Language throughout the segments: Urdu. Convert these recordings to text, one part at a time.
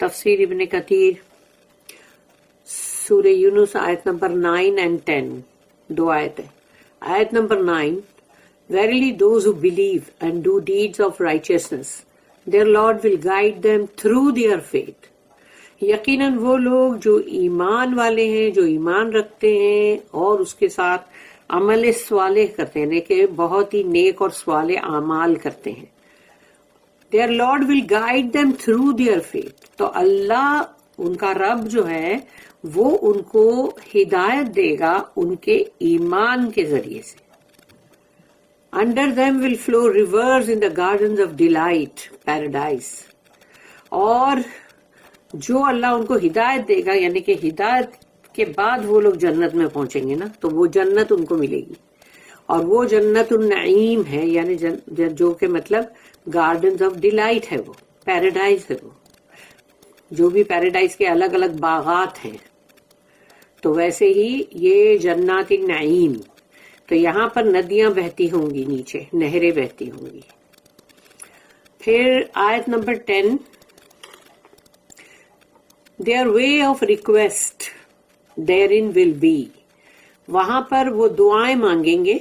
تفسیر ابن کثیر سورہ یونس آیت نمبر 9 and 10 دو آیت ہے. آیت number 9 Verily those who believe and do deeds of righteousness their Lord will guide them through their faith. یقیناً وہ لوگ جو ایمان والے ہیں، جو ایمان رکھتے ہیں اور اس کے ساتھ عمل صالح کرتے ہیں کہ بہت ہی نیک اور صالح اعمال کرتے ہیں. Their Lord will guide them through their faith. تو اللہ ان کا رب جو ہے وہ ان کو ہدایت دے گا ان کے ایمان کے ذریعے سے. Under them will flow rivers in the gardens of delight, paradise. اور جو اللہ ان کو ہدایت دے گا یعنی کہ ہدایت کے بعد وہ لوگ جنت میں پہنچیں گے نا تو وہ جنت ان کو ملے گی اور وہ جنت النعیم ہے یعنی جو کہ مطلب گارڈنز آف ڈیلائٹ ہے، وہ پیراڈائز ہے. وہ جو بھی پیراڈائز کے الگ الگ باغات ہیں تو ویسے ہی یہ جنات النعیم. تو یہاں پر ندیاں بہتی ہوں گی، نیچے نہریں بہتی ہوں گی. پھر آیت number 10 Their way of request therein will be. وہاں پر وہ دعائیں مانگیں گے،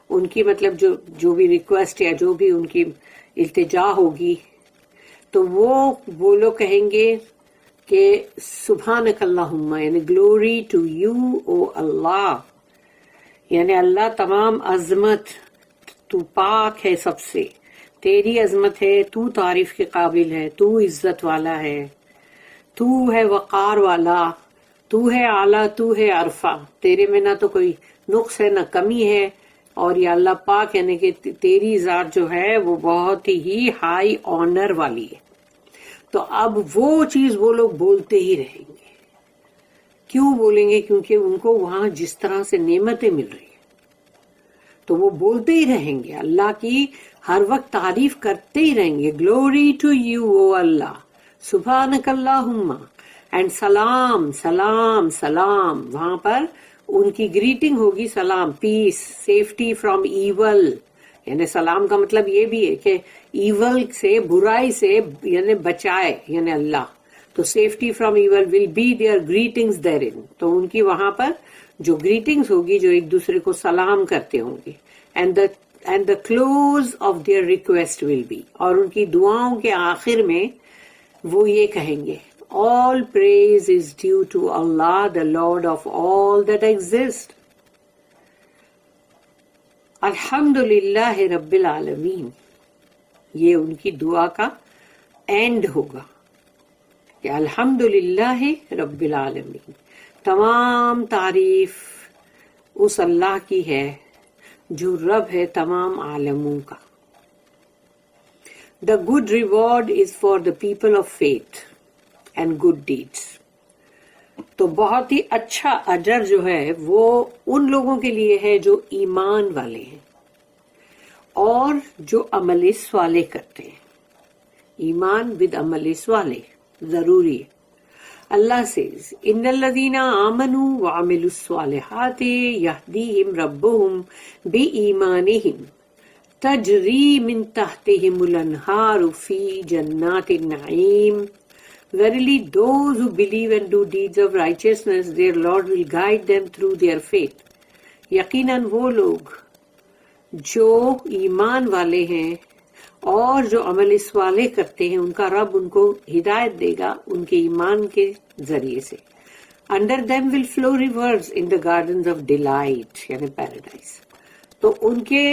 ان کی مطلب جو بھی ریکویسٹ یا جو بھی ان کی التجا ہوگی تو وہ لوگ کہیں گے کہ سبحانک اللہم یعنی گلوری ٹو یو او اللہ، یعنی اللہ تمام عظمت، تو پاک ہے سب سے، تیری عظمت ہے، تو تعریف کے قابل ہے، تو عزت والا ہے، تو ہے وقار والا، تو ہے اعلیٰ، تو ہے عرفہ، تیرے میں نہ تو کوئی نقص ہے نہ کمی ہے. اور یہ اللہ پاک یعنی کہ تیری ذات جو ہے وہ بہت ہی ہائی آنر والی ہے. تو اب وہ چیز وہ لوگ بولتے ہی رہیں گے. کیوں بولیں گے؟ کیونکہ ان کو وہاں جس طرح سے نعمتیں مل رہی ہیں تو وہ بولتے ہی رہیں گے، اللہ کی ہر وقت تعریف کرتے ہی رہیں گے. گلوری ٹو یو او اللہ، سبحانک اللہم، اینڈ سلام سلام سلام. وہاں پر ان کی گریٹنگ ہوگی سلام، پیس، سیفٹی فرام ایول. یعنی سلام کا مطلب یہ بھی ہے کہ ایول سے، برائی سے یعنی بچائے یعنی اللہ. تو safety from evil will be there greetings therein. تو ان کی وہاں پر جو گریٹنگز ہوگی جو ایک دوسرے کو سلام کرتے ہوں گے. And the close of their request will be. اور ان کی دعاؤں کے آخر میں وہ یہ کہیں گے All praise is due to Allah, the Lord of all that exist. الحمدللہ رب العالمین. یہ ان کی دعا کا اینڈ ہوگا کہ الحمدللہ رب العالمین. تمام تعریف اس اللہ کی ہے جو رب ہے تمام عالموں کا. The good reward is for the people of faith and good deeds. تو بہت ہی اچھا اجر جو ہے وہ ان لوگوں کے لیے ہے جو ایمان والے ہیں اور جو عمل صالح کرتے ہیں. ایمان ود عمل صالح ضروری ہے. اللہ says ان الذین آمنوا وعملوا الصالحات یہدیہم ربہم بایمانہم تجری من تحتہم الانہار فی جنات ul-Naeem. Verily those who believe and do deeds of righteousness their Lord will guide them through their faith. یقیناً وہ لوگ جو ایمان والے ہیں اور جو عمل صالح کرتے ہیں ان کا رب ان کو ہدایت دے گا ان کے ایمان کے ذریعے سے. Under them will flow rivers in the gardens of delight یعنی پیراڈائز. تو ان کے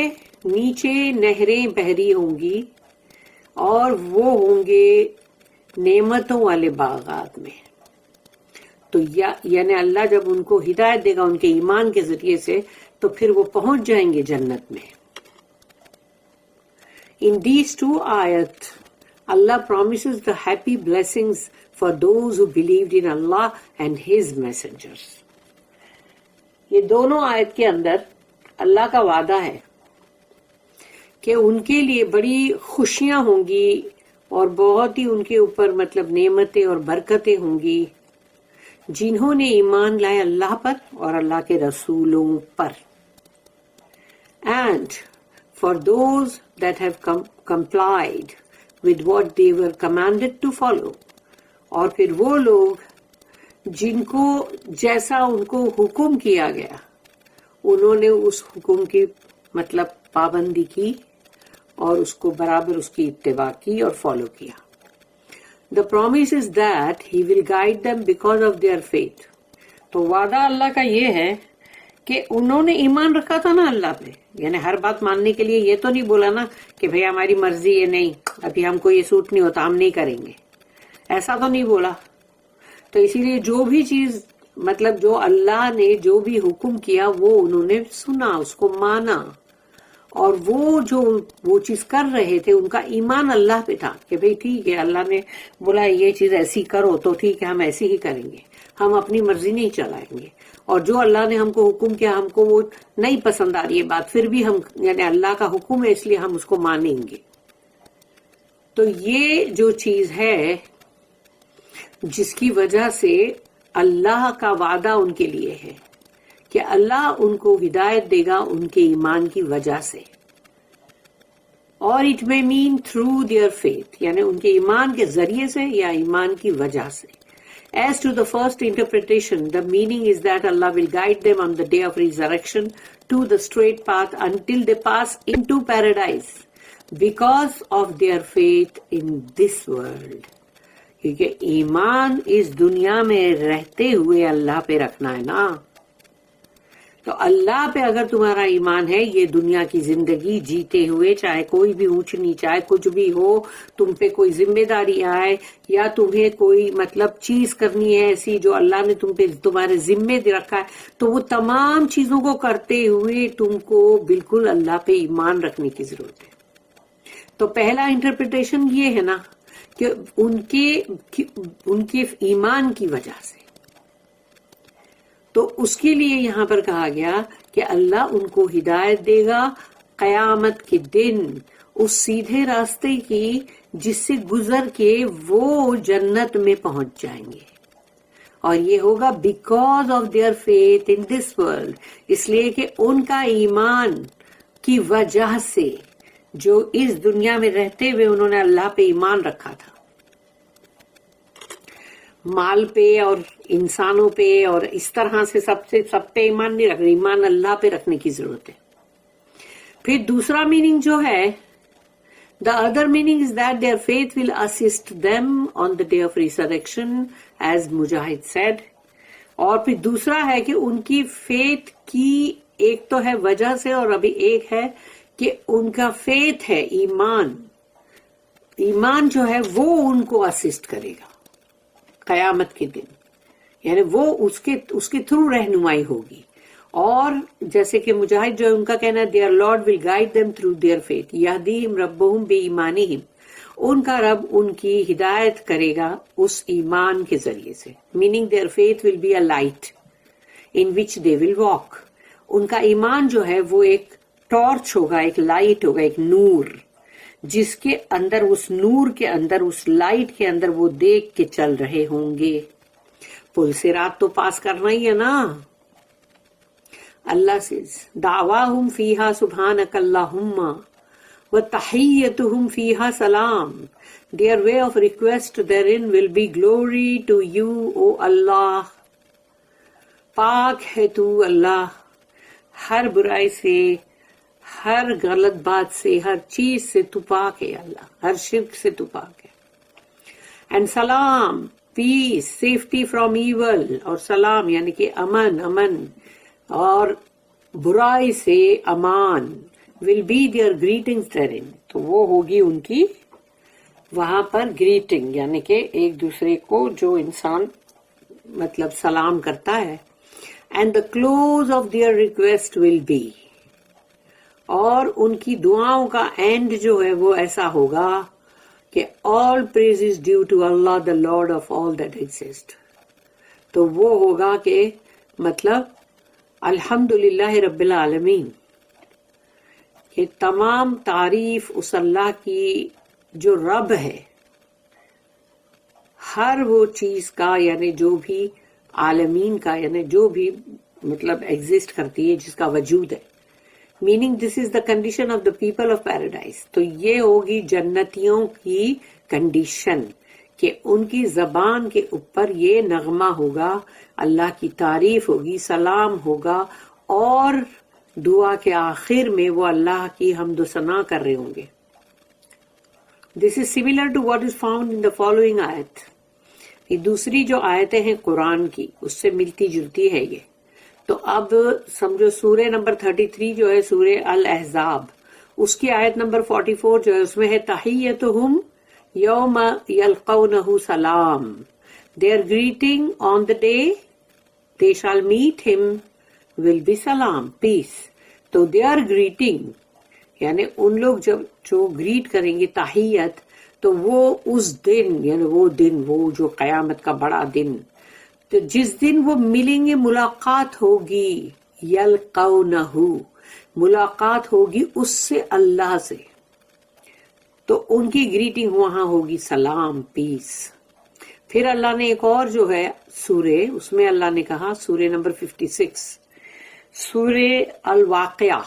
نیچے نہریں بہری ہوں گی اور وہ ہوں گے نعمتوں والے باغات میں. تو یعنی اللہ جب ان کو ہدایت دے گا ان کے ایمان کے ذریعے سے تو پھر وہ پہنچ جائیں گے جنت میں. In these two ayat, Allah promises the happy blessings for those who believed in Allah and His messengers. یہ دونوں آیت کے اندر اللہ کا وعدہ ہے کہ ان کے لیے بڑی خوشیاں ہوں گی اور بہت ہی ان کے اوپر مطلب نعمتیں اور برکتیں ہوں گی جنہوں نے ایمان لائے اللہ پر اور اللہ کے رسولوں پر. And for those that have complied with what they were commanded to follow, اور پھر وہ لوگ جن کو جیسا ان کو حکم کیا گیا انہوں نے اس حکم کی مطلب پابندی کی اور اس کو برابر اس کی اتباع کی اور فالو کیا. The promise is that he will guide them because of their faith. تو وعدہ اللہ کا یہ ہے کہ انہوں نے ایمان رکھا تھا نا اللہ پہ، یعنی ہر بات ماننے کے لیے یہ تو نہیں بولا نا کہ بھئی ہماری مرضی ہے، نہیں ابھی ہم کو یہ سوٹ نہیں ہوتا ہم نہیں کریں گے، ایسا تو نہیں بولا. تو اسی لیے جو بھی چیز مطلب جو اللہ نے جو بھی حکم کیا وہ انہوں نے سنا، اس کو مانا، اور وہ چیز کر رہے تھے ان کا ایمان اللہ پہ تھا کہ بھئی ٹھیک ہے اللہ نے بولا یہ چیز ایسی کرو تو ٹھیک ہے ہم ایسی ہی کریں گے، ہم اپنی مرضی نہیں چلائیں گے، اور جو اللہ نے ہم کو حکم کیا ہم کو وہ نہیں پسند آ رہی ہے بات پھر بھی ہم یعنی اللہ کا حکم ہے اس لیے ہم اس کو مانیں گے. تو یہ جو چیز ہے جس کی وجہ سے اللہ کا وعدہ ان کے لیے ہے کہ اللہ ان کو ہدایت دے گا ان کے ایمان کی وجہ سے، اور it may mean through their faith یعنی ان کے ایمان کے ذریعے سے یا ایمان کی وجہ سے. As to the first interpretation, the meaning is that Allah will guide them on the day of resurrection to the straight path until they pass into paradise because of their faith in this world. کیونکہ ایمان اس دنیا میں رہتے ہوئے اللہ پہ رکھنا ہے نا. تو اللہ پہ اگر تمہارا ایمان ہے یہ دنیا کی زندگی جیتے ہوئے چاہے کوئی بھی اونچ نیچ آئے کچھ بھی ہو، تم پہ کوئی ذمہ داری آئے یا تمہیں کوئی مطلب چیز کرنی ہے ایسی جو اللہ نے تم پہ تمہارے ذمے رکھا ہے، تو وہ تمام چیزوں کو کرتے ہوئے تم کو بالکل اللہ پہ ایمان رکھنے کی ضرورت ہے. تو پہلا انٹرپریٹیشن یہ ہے نا کہ ان کے ایمان کی وجہ سے، تو اس کے لیے یہاں پر کہا گیا کہ اللہ ان کو ہدایت دے گا قیامت کے دن اس سیدھے راستے کی جس سے گزر کے وہ جنت میں پہنچ جائیں گے، اور یہ ہوگا because of their faith in this world, اس لیے کہ ان کا ایمان کی وجہ سے جو اس دنیا میں رہتے ہوئے انہوں نے اللہ پہ ایمان رکھا تھا. مال پہ اور انسانوں پہ اور اس طرح سے سب پہ ایمان نہیں رکھنا، ایمان اللہ پہ رکھنے کی ضرورت ہے. پھر دوسرا میننگ جو ہے the other meaning is that their faith will assist them on the day of resurrection as Mujahid said. اور پھر دوسرا ہے کہ ان کی فیتھ کی ایک تو ہے وجہ سے اور ابھی ایک ہے کہ ان کا فیتھ ہے ایمان جو ہے وہ ان کو اسسٹ کرے گا قیامت کے دن، یعنی وہ اس کے تھرو رہنمائی ہوگی. اور جیسے کہ مجاہد جو ہے ان کا کہنا ہے their lord will guide them through their faith یہدیہم ربہم بایمانہم، ان کا رب ان کی ہدایت کرے گا اس ایمان کے ذریعے سے، meaning their faith will be a light in which they will walk. ان کا ایمان جو ہے وہ ایک ٹارچ ہوگا، ایک لائٹ ہوگا، ایک نور، جس کے اندر اس نور کے اندر اس لائٹ کے اندر وہ دیکھ کے چل رہے ہوں گے. پل سے رات تو پاس کرنا ہی ہے نا. اللہ سے دعواہم فیہا سبحانک اللہم وتحیتہم فیہا سلام. Their way of request therein will be glory to you, O Allah. پاک ہے تو اللہ ہر برائی سے، ہر غلط بات سے، ہر چیز سے تو پاک ہے اللہ، ہر شرک سے تو پاک ہے. اینڈ سلام، پیس، سیفٹی فرام ایول، اور سلام یعنی کہ امن اور برائی سے امان. Will be there greetings therein، تو وہ ہوگی ان کی وہاں پر گریٹنگ، یعنی کہ ایک دوسرے کو جو انسان مطلب سلام کرتا ہے. And the close of their request will be, اور ان کی دعاؤں کا اینڈ جو ہے وہ ایسا ہوگا کہ all praise is due to Allah the Lord of all that exist. تو وہ ہوگا کہ مطلب الحمدللہ رب العالمین، کہ تمام تعریف اس اللہ کی جو رب ہے ہر وہ چیز کا، یعنی جو بھی عالمین کا، یعنی جو بھی مطلب ایگزسٹ کرتی ہے جس کا وجود ہے. Meaning this is the condition of the people of paradise. تو یہ ہوگی جنتیوں کی کنڈیشن کہ ان کی زبان کے اوپر یہ نغمہ ہوگا، اللہ کی تعریف ہوگی، سلام ہوگا، اور دعا کے آخر میں وہ اللہ کی حمد و ثنا کر رہے ہوں گے. This is similar to what is found in the following آیت. یہ دوسری جو آیتیں ہیں قرآن کی اس سے ملتی جلتی ہے یہ. تو اب سمجھو سورہ نمبر 33 جو ہے سورہ الاحزاب، اس کی آیت نمبر 44 جو ہے اس میں ہے تحیتہم یوم یلقونہ سلام. Their greeting on the day they shall meet him will be salam, peace. تو their greeting یعنی ان لوگ جب جو گریٹ کریں گے تحیت، تو وہ اس دن یعنی وہ دن، وہ جو قیامت کا بڑا دن، تو جس دن وہ ملیں گے، ملاقات ہوگی، یلقونہ ملاقات ہوگی اس سے، اللہ سے، تو ان کی گریٹنگ وہاں ہوگی سلام، پیس. پھر اللہ نے ایک اور جو ہے سورہ، اس میں اللہ نے کہا سورہ نمبر 56 سورہ الواقعہ،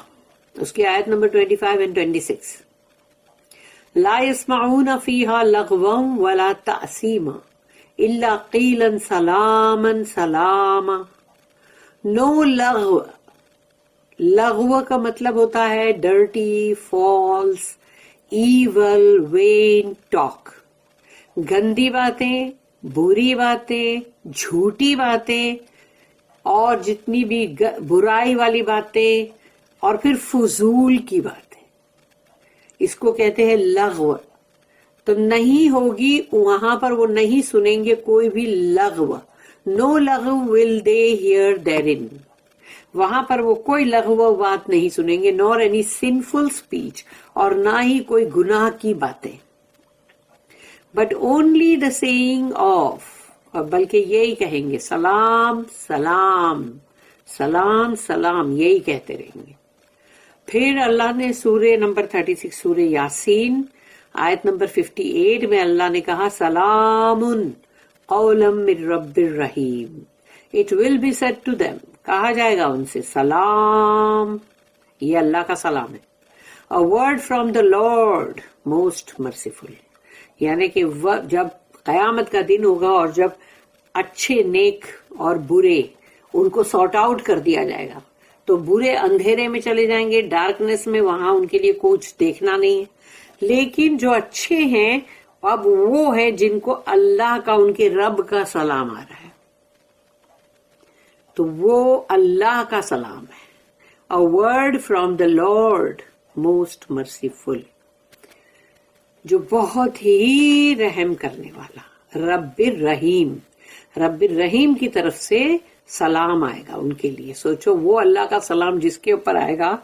اس کی آیت نمبر 25 and 26، لا يسمعون فيها لغوا ولا تأثیما الا قیلا سلاما سلاما. نو لغو، لغو کا مطلب ہوتا ہے dirty, false, evil, vain talk, گندی باتیں، بری باتیں، جھوٹی باتیں، اور جتنی بھی برائی والی باتیں، اور پھر فضول کی باتیں، اس کو کہتے ہیں لغو. تو نہیں ہوگی وہاں پر، وہ نہیں سنیں گے کوئی بھی لغو. نو لغو ول دے ہیئر therein. وہاں پر وہ کوئی لغو بات نہیں سنیں گے، نور اینی سنفل اسپیچ، اور نہ ہی کوئی گناہ کی باتیں. But only the saying of, اور بلکہ یہی کہیں گے سلام سلام سلام سلام، یہی کہتے رہیں گے. پھر اللہ نے سورہ نمبر 36 سورہ یاسین آیت نمبر 58 میں اللہ نے کہا سلام قولا من رب الرحیم. It will be said to them، کہا جائے گا ان سے سلام، یہ اللہ کا سلام ہے. A word from the Lord most merciful، یعنی کہ جب قیامت کا دن ہوگا اور جب اچھے نیک اور برے ان کو سارٹ آؤٹ کر دیا جائے گا، تو برے اندھیرے میں چلے جائیں گے، ڈارکنیس میں، وہاں ان کے لیے کچھ دیکھنا نہیں ہے. لیکن جو اچھے ہیں اب وہ ہے جن کو اللہ کا، ان کے رب کا سلام آ رہا ہے، تو وہ اللہ کا سلام ہے. A word from the Lord most merciful، جو بہت ہی رحم کرنے والا، رب الرحیم، رب الرحیم کی طرف سے سلام آئے گا ان کے لیے. سوچو وہ اللہ کا سلام جس کے اوپر آئے گا،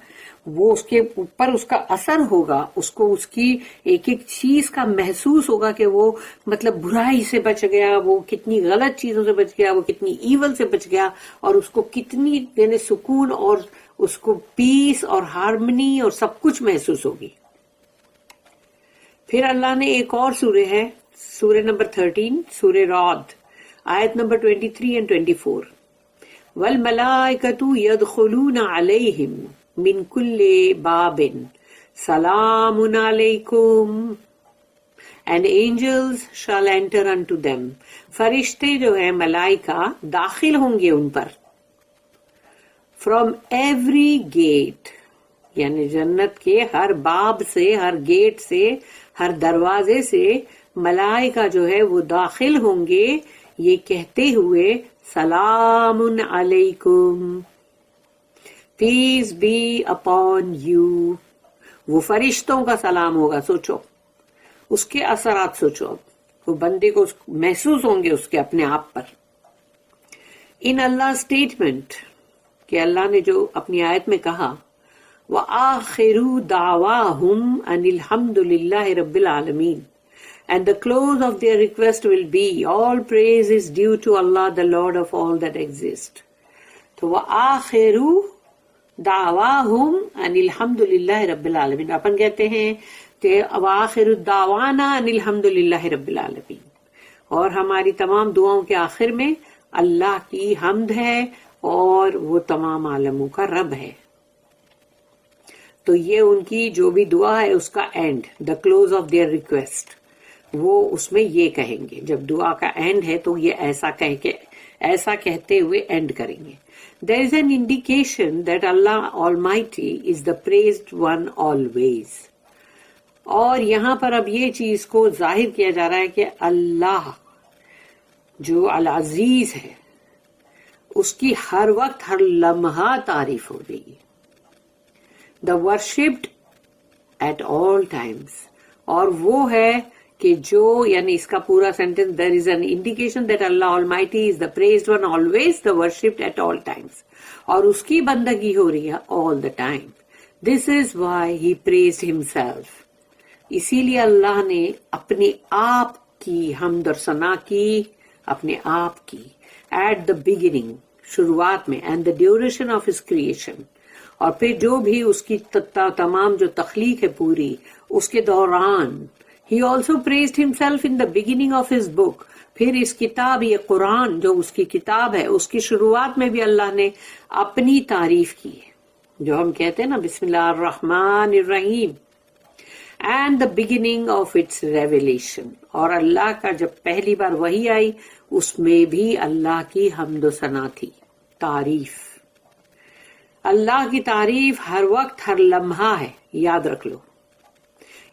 وہ اس کے اوپر اس کا اثر ہوگا، اس کو اس کی ایک ایک چیز کا محسوس ہوگا کہ وہ مطلب برائی سے بچ گیا، وہ کتنی غلط چیزوں سے بچ گیا، وہ کتنی ایول سے بچ گیا، اور اس کو کتنی یعنی سکون اور اس کو پیس اور ہارمنی اور سب کچھ محسوس ہوگی. پھر اللہ نے ایک اور سورہ ہے سورہ نمبر 13 سورہ رعد آیت نمبر 23 and 24، وَالْمَلَائِكَةُ يَدْخُلُونَ عَلَيْهِمْ من کل باب سلام علیکم، and angels shall enter unto them، فرشتے جو ہیں ملائکہ داخل ہوں گے ان پر. from every gate، یعنی جنت کے ہر باب سے، ہر گیٹ سے، ہر دروازے سے ملائکہ جو ہے وہ داخل ہوں گے یہ کہتے ہوئے سلام علیکم، پیس بی اپون یو. وہ فرشتوں کا سلام ہوگا. سوچو اس کے اثرات، سوچو وہ بندے کو محسوس ہوں گے اس کے اپنے آپ پر. ان اللہ اسٹیٹمنٹ کہ اللہ نے جو اپنی آیت میں کہا وَآخِرُ دَعْوَاهُمْ أَنِ الْحَمْدُ لِلَّهِ رَبِّ الْعَالَمِينَ، and the close of their request will be all praise is due to Allah the Lord of all that exist. تو وَآخِرُ دعواہم ان الحمد للہ رب العالمین. اپن کہتے ہیں کہ وآخر الدعوانا ان الحمد للہ رب العالمین، اور ہماری تمام دعاؤں کے آخر میں اللہ کی حمد ہے اور وہ تمام عالموں کا رب ہے. تو یہ ان کی جو بھی دعا ہے اس کا end, the close of their request. وہ اس میں یہ کہیں گے، جب دعا کا اینڈ ہے تو یہ ایسا کہتے ہوئے اینڈ کریں گے. There is an indication that Allah Almighty is the praised one always. اور یہاں پر اب یہ چیز کو ظاہر کیا جا رہا ہے کہ اللہ جو العزیز ہے اس کی ہر وقت ہر لمحہ تعریف ہو رہی ہے. The worshipped at all times. اور وہ ہے کہ جو یعنی اس کا پورا sentence there is an indication that Allah Almighty is the praised one always, the worshipped at all times. اور اس کی بندگی ہو رہی ہے all the time. This is why he praised himself. اسی لیے اللہ نے اپنے آپ کی حمد اور ثنا کی، اپنے آپ کی at the beginning شروعات میں and the duration of his creation. اور پھر جو بھی اس کی تمام جو تخلیق ہے پوری اس کے دوران he also praised himself in the beginning of his book. پھر اس کتاب یہ قرآن جو اس کی کتاب ہے اس کی شروعات میں بھی اللہ نے اپنی تعریف کی ہے، جو ہم کہتے ہیں نا بسم اللہ الرحمن الرحیم. And the beginning of its revelation. اور اللہ کا جب پہلی بار وحی آئی اس میں بھی اللہ کی حمد و ثنا تھی، تعریف. اللہ کی تعریف ہر وقت ہر لمحہ ہے، یاد رکھ لو.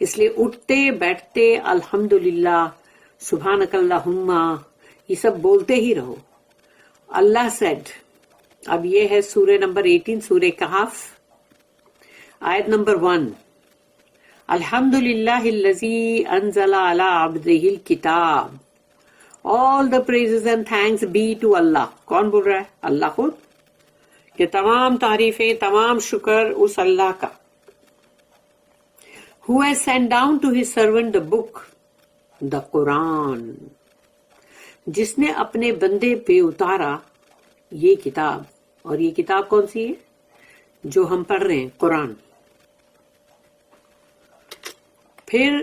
اس لیے اٹھتے بیٹھتے الحمدللہ سبحانک اللہم یہ سب بولتے ہی رہو. اللہ said. اب یہ ہے سورہ نمبر 18 سورہ کہف آیت نمبر 1. الحمدللہ الذی انزل علی عبدہ الکتاب. All the praises and thanks be to Allah. کون بول رہا ہے؟ اللہ خود. کہ تمام تعریفیں تمام شکر اس اللہ کا. Who has sent down to his servant the book, the Quran. جس نے اپنے بندے پہ اتارا یہ کتاب. اور یہ کتاب کون سی ہے؟ جو ہم پڑھ رہے ہیں، قرآن. پھر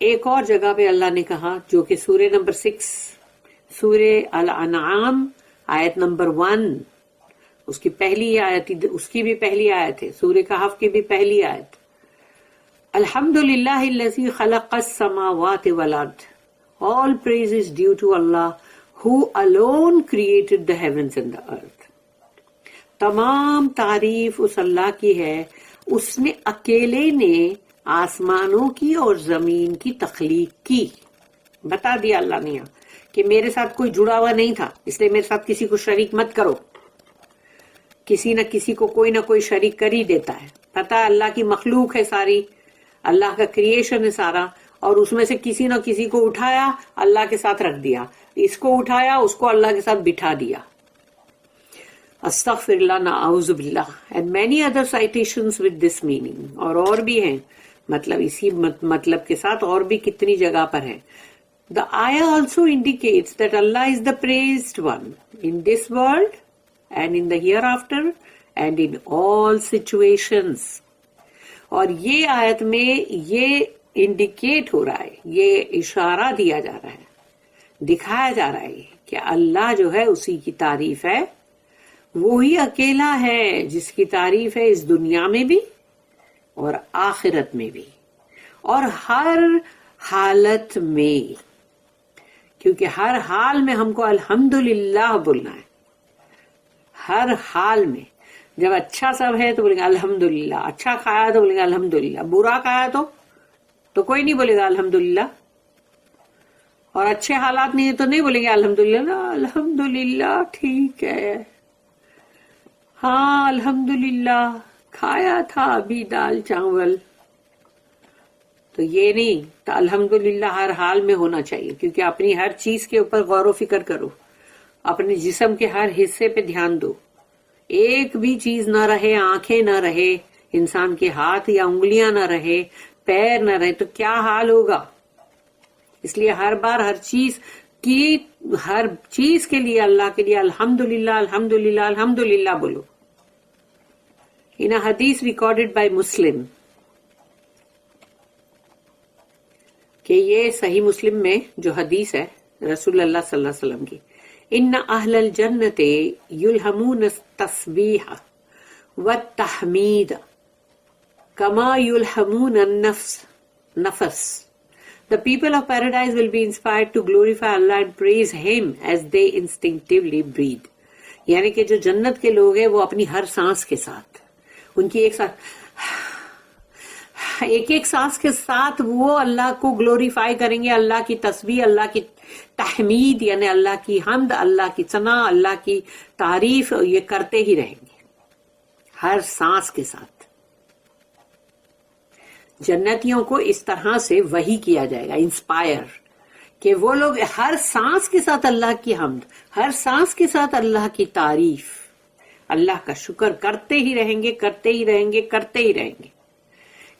ایک اور جگہ پہ اللہ نے کہا جو کہ سورہ نمبر 6 سورہ الانعام آیت نمبر 1 اس کی پہلی آیت، اس کی بھی پہلی آیت ہے، سورہ کہف کی بھی پہلی آیت. الحمدللہ الذی خلق السماوات والارض. All praise is due to Allah who alone created the heavens and the earth. تمام تعریف اس اللہ کی ہے، اس نے اکیلے نے آسمانوں کی اور زمین کی تخلیق کی. بتا دیا اللہ نے کہ میرے ساتھ کوئی جڑا ہوا نہیں تھا، اس لیے میرے ساتھ کسی کو شریک مت کرو. کسی نہ کسی کو کوئی نہ کوئی شریک کر ہی دیتا ہے. پتا اللہ کی مخلوق ہے ساری، اللہ کا کریشن ہے سارا، اور اس میں سے کسی نہ کسی کو اٹھایا اللہ کے ساتھ رکھ دیا، اس کو اٹھایا اس کو اللہ کے ساتھ بٹھا دیا. استغفر اللہ نعوذ باللہ. and many other citations with this meaning. اور بھی ہیں مطلب اسی مطلب کے ساتھ اور بھی کتنی جگہ پر ہیں. The ayah also indicates that Allah is the praised one in this world and in the hereafter and in all situations. اور یہ آیت میں یہ انڈیکیٹ ہو رہا ہے، یہ اشارہ دیا جا رہا ہے، دکھایا جا رہا ہے کہ اللہ جو ہے اسی کی تعریف ہے. وہی اکیلا ہے جس کی تعریف ہے اس دنیا میں بھی اور آخرت میں بھی اور ہر حالت میں. کیونکہ ہر حال میں ہم کو الحمدللہ بولنا ہے. ہر حال میں جب اچھا سب ہے تو بولیں گے الحمدللہ، اچھا کھایا تو بولیں گے الحمدللہ، برا کھایا تو کوئی نہیں بولے گا الحمدللہ. اور اچھے حالات نہیں ہے تو نہیں بولیں گے الحمدللہ. الحمدللہ ٹھیک ہے، ہاں الحمدللہ کھایا تھا ابھی دال چاول. تو یہ نہیں، تو الحمدللہ ہر حال میں ہونا چاہیے. کیونکہ اپنی ہر چیز کے اوپر غور و فکر کرو، اپنے جسم کے ہر حصے پہ دھیان دو. ایک بھی چیز نہ رہے، آنکھیں نہ رہے، انسان کے ہاتھ یا انگلیاں نہ رہے، پیر نہ رہے، تو کیا حال ہوگا. اس لیے ہر بار ہر چیز کے لیے اللہ کے لیے الحمدللہ الحمدللہ الحمدللہ بولو. In a hadith recorded by Muslim کہ یہ صحیح مسلم میں جو حدیث ہے رسول اللہ صلی اللہ علیہ وسلم کی، ان اہل الجنت یلہمون التسبیح والتحمید کما یلہمون النفس The people of paradise will be inspired to glorify Allah and praise Him as they instinctively breathe. یعنی کہ جو جنت کے لوگ ہیں وہ اپنی ہر سانس کے ساتھ، ان کی ایک سانس کے ساتھ وہ اللہ کو گلوریفائی کریں گے، اللہ کی تسبیح، اللہ کی تحمید یعنی اللہ کی حمد، اللہ کی ثنا، اللہ کی تعریف یہ کرتے ہی رہیں گے ہر سانس کے ساتھ. جنتیوں کو اس طرح سے وحی کیا جائے گا، انسپائر، کہ وہ لوگ ہر سانس کے ساتھ اللہ کی حمد، ہر سانس کے ساتھ اللہ کی تعریف، اللہ کا شکر کرتے ہی رہیں گے، کرتے ہی رہیں گے، کرتے ہی رہیں گے،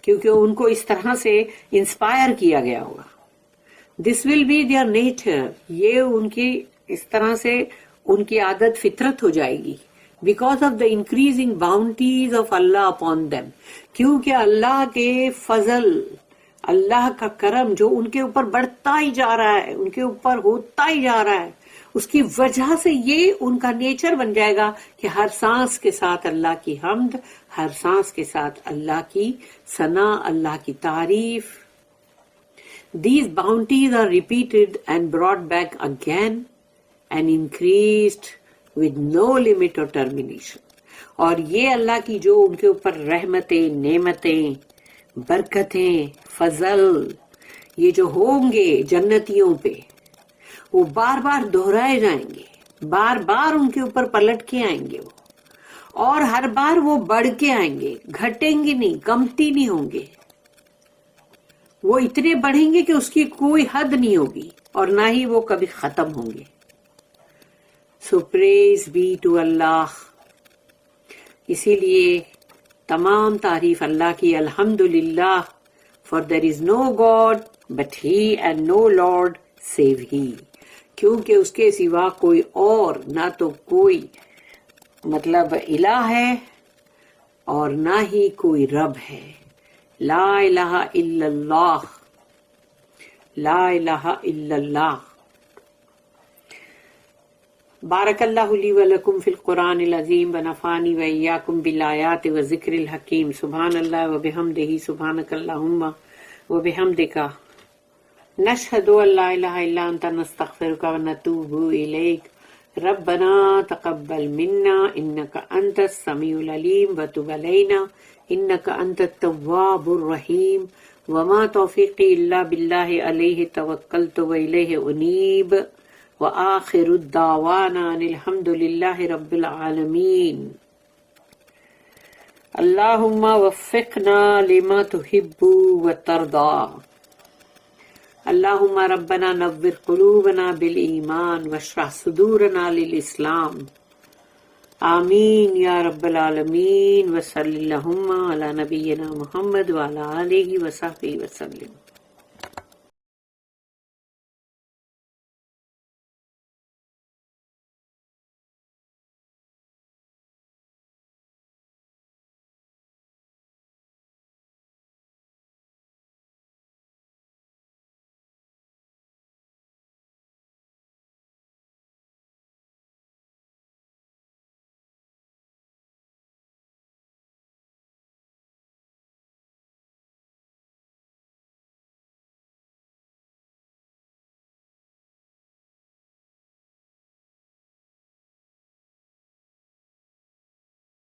کیونکہ ان کو اس طرح سے انسپائر کیا گیا ہوگا. دس ول بی دیئر نیچر، یہ ان کی اس طرح سے ان کی عادت فطرت ہو جائے گی. Because of the increasing bounties of Allah upon them، کیونکہ اللہ کے فضل، اللہ کا کرم جو ان کے اوپر بڑھتا ہی جا رہا ہے، ان کے اوپر ہوتا ہی جا رہا ہے، اس کی وجہ سے یہ ان کا نیچر بن جائے گا کہ ہر سانس کے ساتھ اللہ کی حمد، ہر سانس کے ساتھ اللہ کی ثنا، اللہ کی تعریف. These bounties are repeated and brought back again and increased with no limit or termination. اور یہ اللہ کی جو ان کے اوپر رحمتیں، نعمتیں، برکتیں، فضل یہ جو ہوں گے جنتیوں پہ، وہ بار بار دہرائے جائیں گے، بار بار ان کے اوپر پلٹ کے آئیں گے وہ، اور ہر بار وہ بڑھ کے آئیں گے، گھٹیں گے نہیں، کمتی نہیں ہوں گے، وہ اتنے بڑھیں گے کہ اس کی کوئی حد نہیں ہوگی اور نہ ہی وہ کبھی ختم ہوں گے. So praise be to Allah. اسی لیے تمام تعریف اللہ کی، الحمدللہ، for there is no God but He and no Lord save He. کیونکہ اس کے سوا کوئی اور نہ تو کوئی مطلب الہ ہے اور نہ ہی کوئی رب ہے. لا الہ الا اللہ، لا الہ الا اللہ. بارک اللہ لی ولکم فی القرآن العظیم ونفعنی وإیاکم بالآیات والذکر الحکیم. سبحان اللہ وبحمدہ، سبحانک اللہم وبحمدک، نشہد ان لا الہ الا انت، نستغفرک ونتوب الیک. ربنا تقبل منا انک انت السمیع العلیم وتب علینا انک انت التواب الرحیم. وما توفیقی الا باللہ علیہ توکلت والیہ انیب. وآخر الدعوانا ان الحمد للہ رب العالمین. اللہم وفقنا لما تحب وترضى. اللہم ربنا نور قلوبنا بالایمان واشرح صدورنا للاسلام. آمین یا رب العالمین. وصلی اللہم علی نبینا محمد وعلی آلہ وصحبہ وسلم.